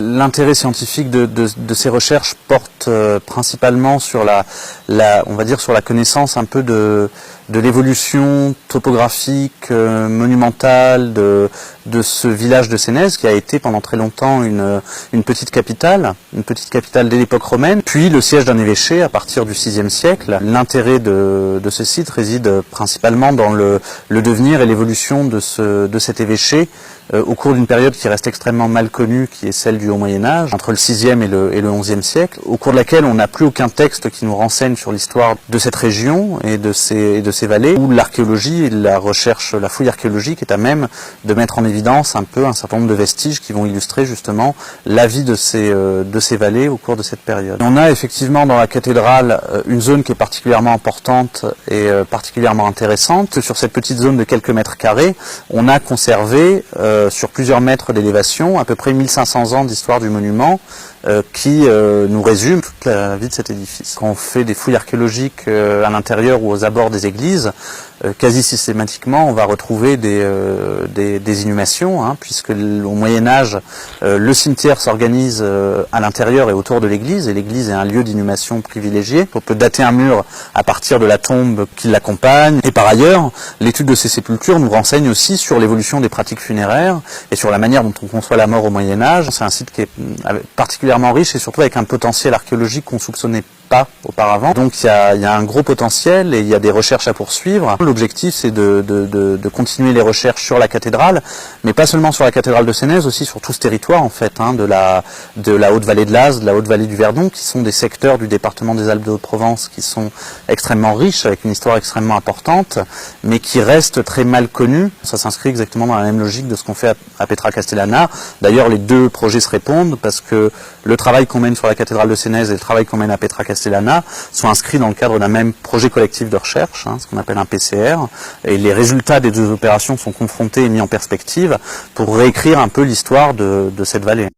L'intérêt scientifique de ces recherches porte principalement sur on va dire sur la connaissance un peu de l'évolution topographique, monumentale de ce village de Sénez, qui a été pendant très longtemps une petite capitale dès l'époque romaine, puis le siège d'un évêché à partir du VIe siècle. L'intérêt de ce site réside principalement dans le devenir et l'évolution de cet évêché au cours d'une période qui reste extrêmement mal connue, qui est celle du Haut Moyen-Âge, entre le VIe et le XIe siècle, au cours de laquelle on n'a plus aucun texte qui nous renseigne sur l'histoire de cette région et de ces vallées, où l'archéologie et la recherche, la fouille archéologique est à même de mettre en évidence un certain nombre de vestiges qui vont illustrer justement la vie de ces vallées au cours de cette période. On a effectivement dans la cathédrale une zone qui est particulièrement importante et particulièrement intéressante. Sur cette petite zone de quelques mètres carrés, on a conservé sur plusieurs mètres d'élévation à peu près 1500 ans d'histoire du monument qui nous résume toute la vie de cet édifice. Quand on fait des fouilles archéologiques à l'intérieur ou aux abords des églises, quasi systématiquement on va retrouver des inhumations, puisque au Moyen-Âge le cimetière s'organise à l'intérieur et autour de l'église, et l'église est un lieu d'inhumation privilégié. On peut dater un mur à partir de la tombe qui l'accompagne, et par ailleurs l'étude de ces sépultures nous renseigne aussi sur l'évolution des pratiques funéraires et sur la manière dont on conçoit la mort au Moyen-Âge. C'est un site qui est particulièrement riche et surtout avec un potentiel archéologique qu'on soupçonnait pas auparavant. Donc il y a un gros potentiel et il y a des recherches à poursuivre. L'objectif c'est de continuer les recherches sur la cathédrale, mais pas seulement sur la cathédrale de Sénez, aussi sur tout ce territoire en fait, de la Haute-Vallée de l'Az, de la Haute-Vallée du Verdon, qui sont des secteurs du département des Alpes de Haute-Provence qui sont extrêmement riches, avec une histoire extrêmement importante, mais qui restent très mal connus. Ça s'inscrit exactement dans la même logique de ce qu'on fait à Petra Castellana. D'ailleurs les deux projets se répondent, parce que le travail qu'on mène sur la cathédrale de Sénez et le travail qu'on mène à Petra Castellana sont inscrits dans le cadre d'un même projet collectif de recherche, ce qu'on appelle un PCR, et les résultats des deux opérations sont confrontés et mis en perspective pour réécrire un peu l'histoire de cette vallée.